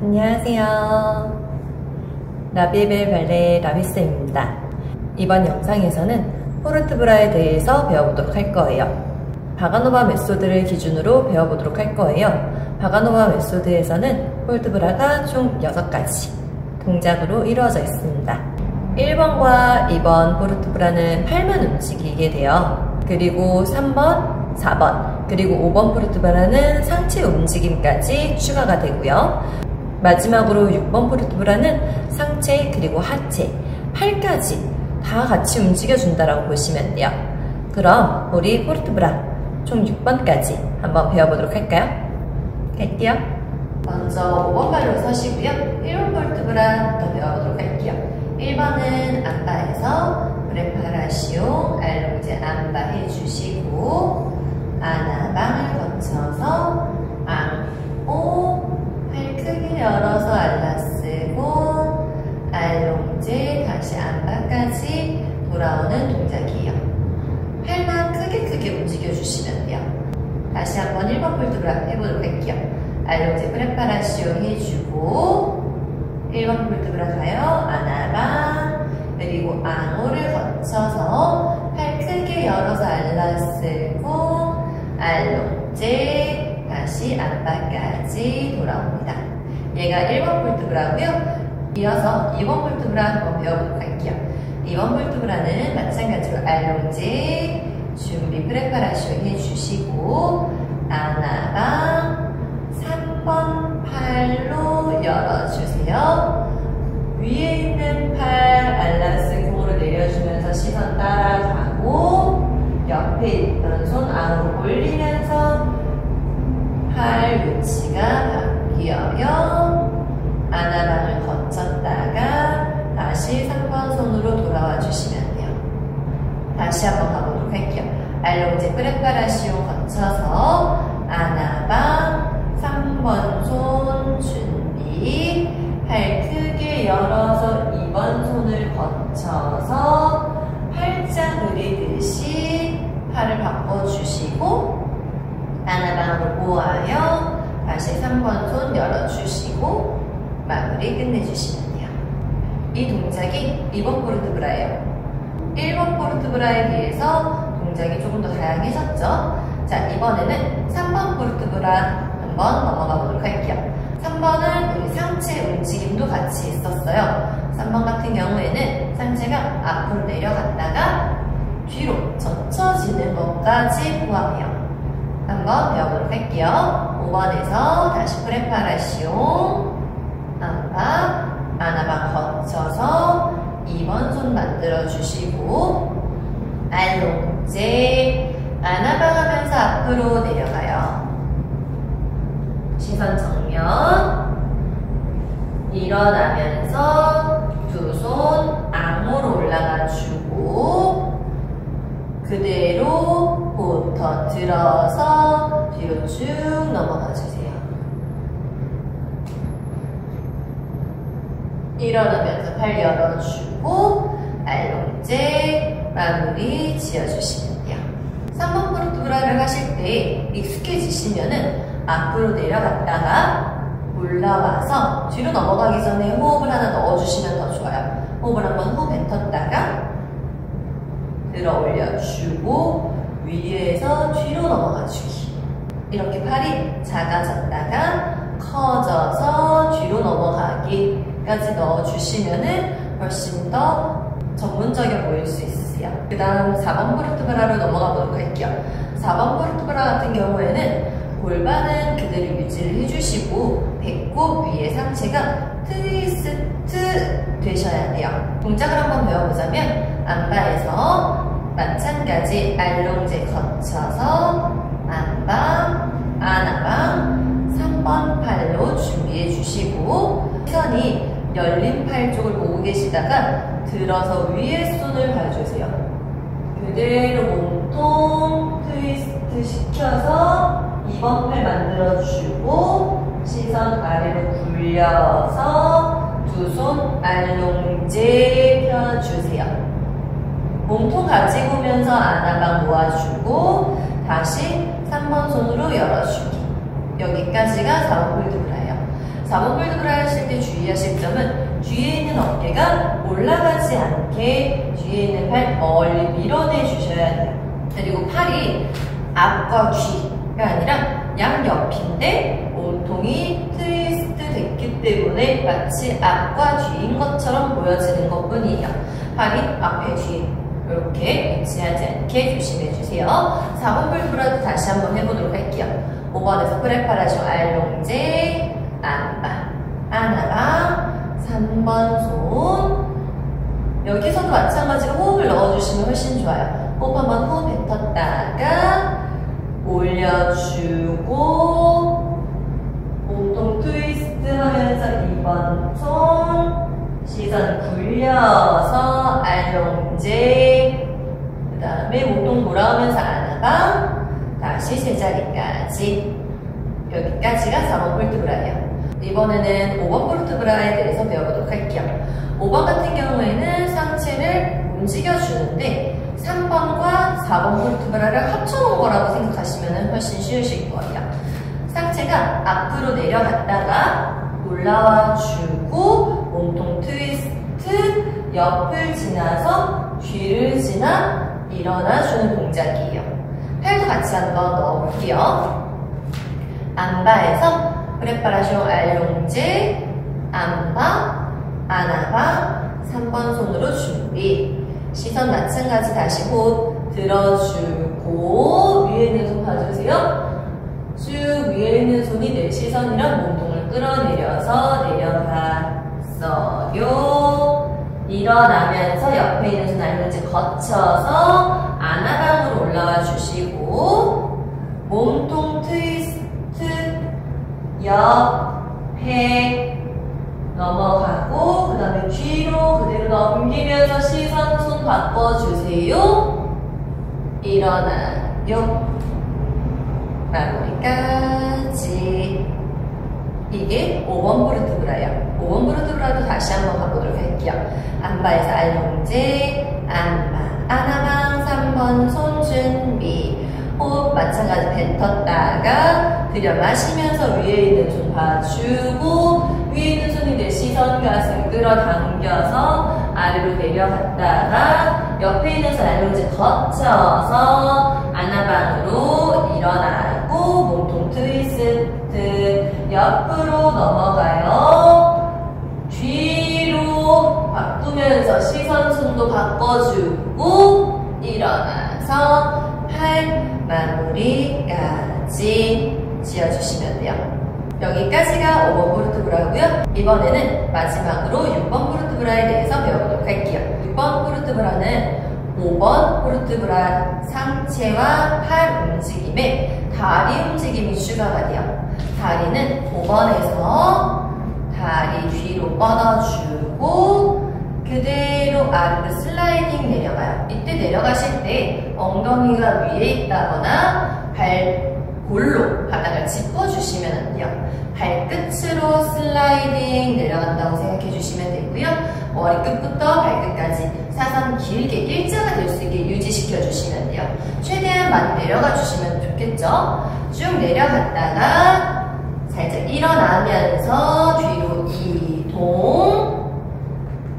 안녕하세요. 라비에벨 발레 라비스입니다. 이번 영상에서는 포르트브라에 대해서 배워보도록 할 거예요. 바가노바 메소드를 기준으로 배워보도록 할 거예요. 바가노바 메소드에서는 포르트브라가 총 6가지 동작으로 이루어져 있습니다. 1번과 2번 포르트브라는 팔만 움직이게 돼요. 그리고 3번, 4번, 그리고 5번 포르트브라는 상체 움직임까지 추가가 되고요. 마지막으로 6번 포르트브라는 상체 그리고 하체, 팔까지 다 같이 움직여준다라고 보시면 돼요. 그럼 우리 포르트브라 총 6번까지 한번 배워보도록 할까요? 갈게요. 먼저 5번 발로 서시고요. 1번 포르트브라 더 배워보도록 할게요. 1번은 안바에서 프레파라시옹 알롱제 안바 해주시고 아나방을 거쳐서 앙오 팔 크게 열어서 알라 쓰고 알롱제 다시 안바까지 돌아오는 동작이에요. 팔만 크게 움직여주시면 돼요. 다시 한번 1번 포르트브라 해보도록 할게요. 알롱제 프레파라시옹 해주고 1번 포르트브라 가요. 아나방 그리고 앙오를 거쳐서 팔 크게 열어서 알라 쓰고 알롱제 다시 안바까지 돌아옵니다. 얘가 1번 포르트브라고요. 이어서 2번 포르트브라 한번 배워보도록 할게요. 2번 포르트브라는 마찬가지로 알롱제 준비 프레파라시옹 해주시고 아나방 3번 팔로 열어주세요. 위에 있는 팔 알라스 공으로 내려주면서 시선 따라가고 옆에 있던 손 안으로 올리면서 팔 위치가 바뀌어요. 아나방을 거쳤다가 다시 3번 손으로 돌아와 주시면 돼요. 다시 한번 가보도록 할게요. 알롱제 프레파라시옹 거쳐서 아나방 3번 손 준비 팔 크게 열어서 2번 손을 거쳐서 팔짱 그리듯이 팔을 바꿔주시고 아나방으로 모아요. 다시 3번 손 열어주시고 마무리 끝내주시면 돼요. 이 동작이 2번 포르트브라예요. 1번 포르트브라에 비해서 동작이 조금 더 다양해졌죠? 자, 이번에는 3번 포르트브라 한번 넘어가 보도록 할게요. 3번은 우리 상체 움직임도 같이 있었어요. 3번 같은 경우에는 상체가 앞으로 내려갔다가 뒤로 젖혀지는 것까지 포함해요. 한번 배워보도록 할게요. 5번에서 다시 프레파라시옹 아나방 거쳐서 2번 손 만들어주시고 알롱제 아나방 하면서 앞으로 내려가요. 시선 정면 일어나면서 두 손 앙으로 올라가 주고 그대로 호흡 들어서 뒤로 쭉 넘어가 주세요. 일어나면서 팔 열어주고 알롱제 마무리 지어주시면 돼요. 3번 포르트브라를 하실 때 익숙해지시면은 앞으로 내려갔다가 올라와서 뒤로 넘어가기 전에 호흡을 하나 넣어주시면 더 좋아요. 호흡을 한번 후 뱉었다가 들어 올려주고 위에서 뒤로 넘어가주기. 이렇게 팔이 작아졌다가 커져서 뒤로 넘어가기까지 넣어주시면은 훨씬 더 전문적이어 보일 수 있으세요. 그 다음 4번 포르트브라로 넘어가 보도록 할게요. 4번 포르트브라 같은 경우에는 골반은 그대로 유지를 해주시고 배꼽 위에 상체가 트위스트 되셔야 돼요. 동작을 한번 배워보자면 안바에서 마찬가지 알롱제 거쳐서 안방, 아나방 3번 팔로 준비해 주시고 시선이 열린 팔 쪽을 보고 계시다가 들어서 위에 손을 봐주세요. 그대로 몸통 트위스트 시켜서 2번 팔 만들어주고 시선 아래로 굴려서 두 손 알롱제 펴주세요. 몸통 가지고 오면서 아나방 모아주고 다시 3번 손으로 열어주기. 여기까지가 4번 포르트브라예요. 4번 폴드브라 하실 때 주의하실 점은 뒤에 있는 어깨가 올라가지 않게 뒤에 있는 팔 멀리 밀어내 주셔야 돼요. 그리고 팔이 앞과 뒤가 아니라 양옆인데 몸통이 트위스트 됐기 때문에 마치 앞과 뒤인 것처럼 보여지는 것 뿐이에요. 팔이 앞에 뒤에 이렇게 위치하지 않게 조심해주세요. 4번 폴드브라도 다시 한번 해보도록 할게요. 5번에서 프레파라쇼 알롱제 안바 아나방 3번 손. 여기서도 마찬가지로 호흡을 넣어주시면 훨씬 좋아요. 호흡 한번 호흡 뱉었다가 올려주고 몸통 트위스트 하면서 2번 손 시선 굴려서 알롱제 그 다음에 몸통 돌아오면서 아나방 다시 제자리까지. 여기까지가 4번 폴드브라예요. 이번에는 5번 폴드브라에 대해서 배워보도록 할게요. 5번 같은 경우에는 상체를 움직여주는데 3번과 4번 폴드브라를 합쳐놓은 거라고 생각하시면 훨씬 쉬우실 거예요. 상체가 앞으로 내려갔다가 올라와주고 몸통 트위스트 옆을 지나서 뒤를 지나 일어나주는 동작이에요. 팔도 같이 한번 넣어볼게요. 안바에서 프레파라쇼 알롱제 안바 아나바 3번 손으로 준비. 시선 마찬가지 다시 호흡 들어주고 위에 있는 손 봐주세요. 쭉 위에 있는 손이 내 시선이랑 몸통을 끌어내려서 내려갔어요. 일어나면서 옆에 있는 손 알롱제 거쳐서 아나방으로 올라와 주시고 몸통 트위스트 옆에 넘어가고 그 다음에 뒤로 그대로 넘기면서 시선 손 바꿔주세요. 일어나요. 마무리까지. 이게 5번 폴드브라예요. 5번 폴드브라도 다시 한번 가보도록 할게요. 안바에서 알롱제 안바 아나방 3번 손 준비. 호흡 마찬가지 뱉었다가 들여 마시면서 위에 있는 손 봐주고 위에 있는 손이 내 시선 가슴 끌어당겨서 아래로 내려갔다가 옆에 있는 손 알롱제 거쳐서 아나방으로 일어나고 몸통 트위스트 옆으로 넘어가요. 뒤로 바꾸면서 시선 손도 바꿔주고 일어나서 팔 마무리까지 지어주시면 돼요. 여기까지가 5번 폴드브라고요. 이번에는 마지막으로 6번 폴드브라에 대해서 배워보도록 할게요. 6번 폴드브라는 5번 폴드브라 상체와 팔 움직임에 다리 움직임이 추가가 돼요. 다리는 5번에서 다리 뒤로 뻗어주고 그대로 아래로 슬라이딩 내려가요. 이때 내려가실 때 엉덩이가 위에 있다거나 발골로 바닥을 짚어주시면 안 돼요. 발끝으로 슬라이딩 내려간다고 생각해 주시면 되고요. 머리끝부터 발끝까지 사선 길게 일자가 될 수 있게 유지시켜 주시면 돼요. 최대한 많이 내려가 주시면 좋겠죠. 쭉 내려갔다가 살짝 일어나면서 뒤로 이동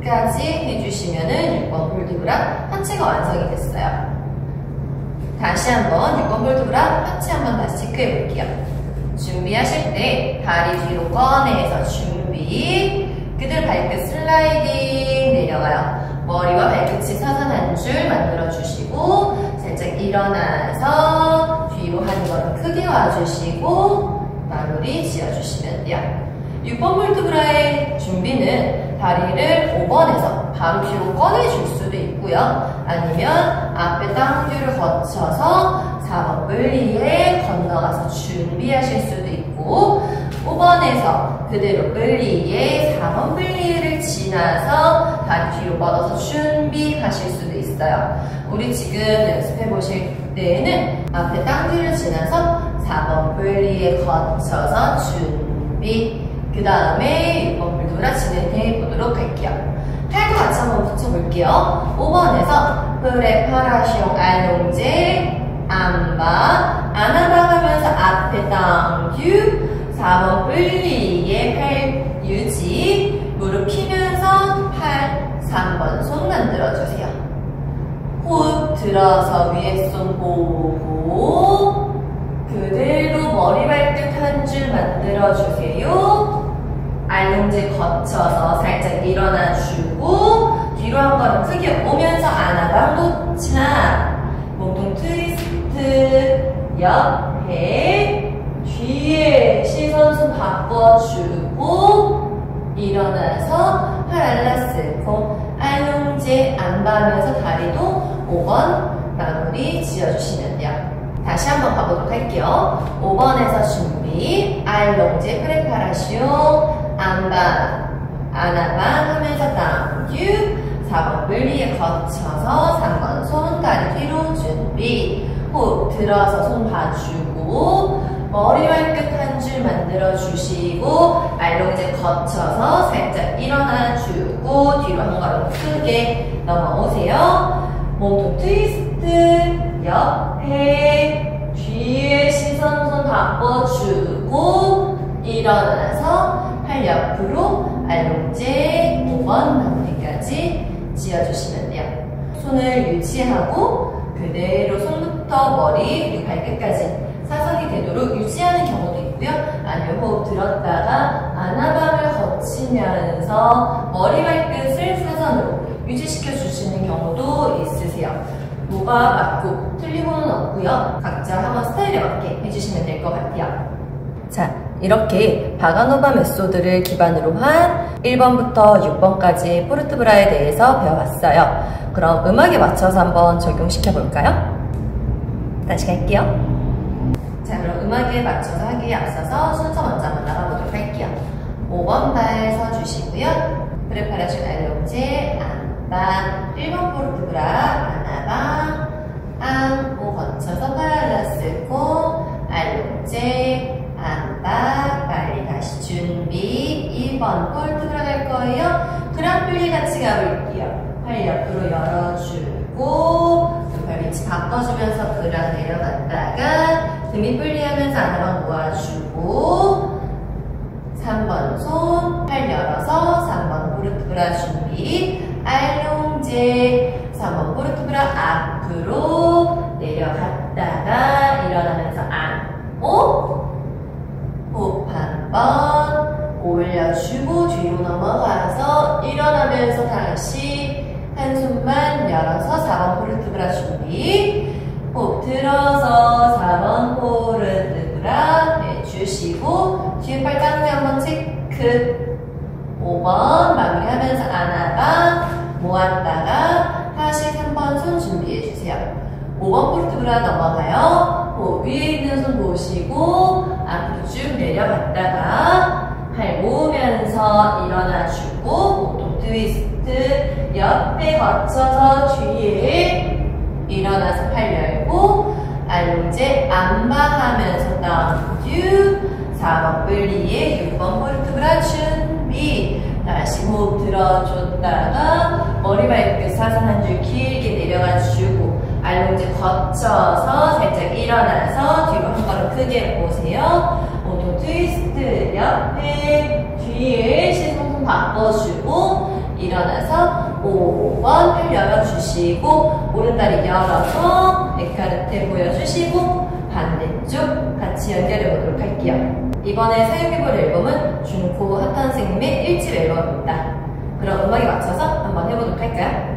까지 해주시면은 6번 폴드브라 하체가 완성이 됐어요. 다시 한번 6번 폴드브라 하체 한번 다시 체크해 볼게요. 준비하실 때 다리 뒤로 꺼내서 준비. 그대로 발끝 슬라이딩 내려가요. 머리와 발끝이 사선 한 줄 만들어 주시고 살짝 일어나서 뒤로 한 걸음 크게 와주시고 마무리 지어주시면 돼요. 6번 폴드브라의 준비는 다리를 5번에서 바로 뒤로 꺼내줄 수도 있고요. 아니면 앞에 땅뒤를 거쳐서 4번 분리에 건너가서 준비하실 수도 있고 5번에서 그대로 분리에 4번 분리를 지나서 다리 뒤로 뻗어서 준비하실 수도 있어요. 우리 지금 연습해 보실 때에는 앞에 땅뒤를 지나서 4번 분리에 거쳐서 준비 그 다음에 6번 폴드브라 진행해 보도록 할게요. 팔도 같이 한번 붙여볼게요. 5번에서 프레파라쇼 알롱제 안바 아나바 하면서 앞에 당겨 4번 분리의 팔 유지. 무릎 펴면서 팔 3번 손 만들어주세요. 호흡 들어서 위에 손 보고 그대로 머리 발끝 한 줄 만들어주세요. 알롱제 거쳐서 살짝 일어나주고 뒤로 한 걸음 크게 오면서 아나방 도착. 몸통 트위스트 옆에 뒤에 시선 손 바꿔주고 일어나서 팔 알라스코 알롱제 안 봐면서 다리도 5번 마무리 지어주시면 돼요. 다시 한번 가보도록 할게요. 5번에서 준비. 알롱제 프레파라시오. 안바 아나바 하면서 당겨. 4번 분리에 거쳐서 3번 손 다리 뒤로 준비. 호흡 들어서 손 봐주고 머리 발끝 한 줄 만들어 주시고 알롱제 거쳐서 살짝 일어나 주고 뒤로 한 걸음 크게 넘어오세요. 몸통 트위스트 옆에 뒤에 시선 손 바꿔주고 일어나서 팔 옆으로 알롱제 5번 마무리까지 지어주시면 돼요. 손을 유지하고 그대로 손부터 머리 그리고 발끝까지 사선이 되도록 유지하는 경우도 있고요. 아니면 호흡 들었다가 아나방을 거치면서 머리 발끝을 사선으로 유지시켜 주시는 경우도 있으세요. 뭐가 맞고 틀리고는 없고요. 각자 한번 스타일에 맞게 해주시면 될 것 같아요. 자, 이렇게 바가노바 메소드를 기반으로 한 1번부터 6번까지 포르트브라에 대해서 배워봤어요. 그럼 음악에 맞춰서 한번 적용시켜 볼까요? 다시 갈게요. 자, 그럼 음악에 맞춰서 하기에 앞서서 순서 먼저 한번 나가보도록 할게요. 5번 발 서주시고요. 프레파라슈 알롱제 안바 1번 포르트브라 아나바 안고 거쳐서 파랄라스코 알롱제 안바 빨리 다시 준비. 2번 포르트브라 갈 거예요. 그랑플리 같이 가볼게요. 팔 옆으로 열어주고 발 위치 바꿔주면서 그랑 내려갔다가 등이 분리하면서 아나방 모아주고 3번 손 팔 열어서 3번 포르트브라 준비. 알롱제 3번 포르트브라 앞으로 내려갔다가 일어나면서 안고 호흡 한번 올려주고 뒤로 넘어가서 일어나면서 다시 한 손만 열어서 4번 포르트브라 준비. 호흡 들어서 4번 포르트브라 해주시고 뒤에 팔 짱배 한번 체크. 5번 마무리하면서 아나방 모았다가 다시 3번 손 준비해주세요. 5번 포르트브라 넘어가요. 호흡 위에 있는 손 보시고 앞으로 쭉 내려갔다가 팔 모으면서 일어나주고 몸통 트위스트 옆에 거쳐서 뒤에 일어나서 팔 열고 알롱제 안바하면서 당겨. 4번 분리에 6번 포르트브라 준비. 다시 호흡 들어줬다가 머리 발끝 사선 한 줄 길게 내려가 주고 알롱제 거쳐서 살짝 일어나서 뒤로 한 걸음 크게 보세요. 몸통 트위스트 옆에 뒤에 시선 바꿔주고 일어나서 5번 팔 열어주시고 오른다리 열어서 에카르테 보여주시고 반대쪽 같이 연결해 보도록 할게요. 이번에 사용해볼 앨범은 준코 핫한 선생님의 1집 앨범입니다. 그럼 음악에 맞춰서 한번 해보도록 할까요?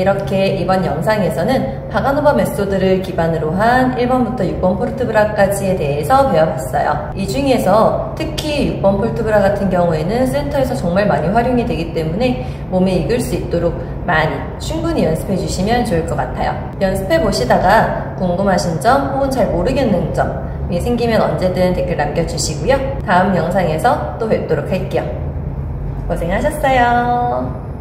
이렇게 이번 영상에서는 바가노바 메소드를 기반으로 한 1번부터 6번 포르트브라까지에 대해서 배워봤어요. 이 중에서 특히 6번 포르트브라 같은 경우에는 센터에서 정말 많이 활용이 되기 때문에 몸에 익을 수 있도록 많이 충분히 연습해 주시면 좋을 것 같아요. 연습해 보시다가 궁금하신 점 혹은 잘 모르겠는 점이 생기면 언제든 댓글 남겨주시고요. 다음 영상에서 또 뵙도록 할게요. 고생하셨어요.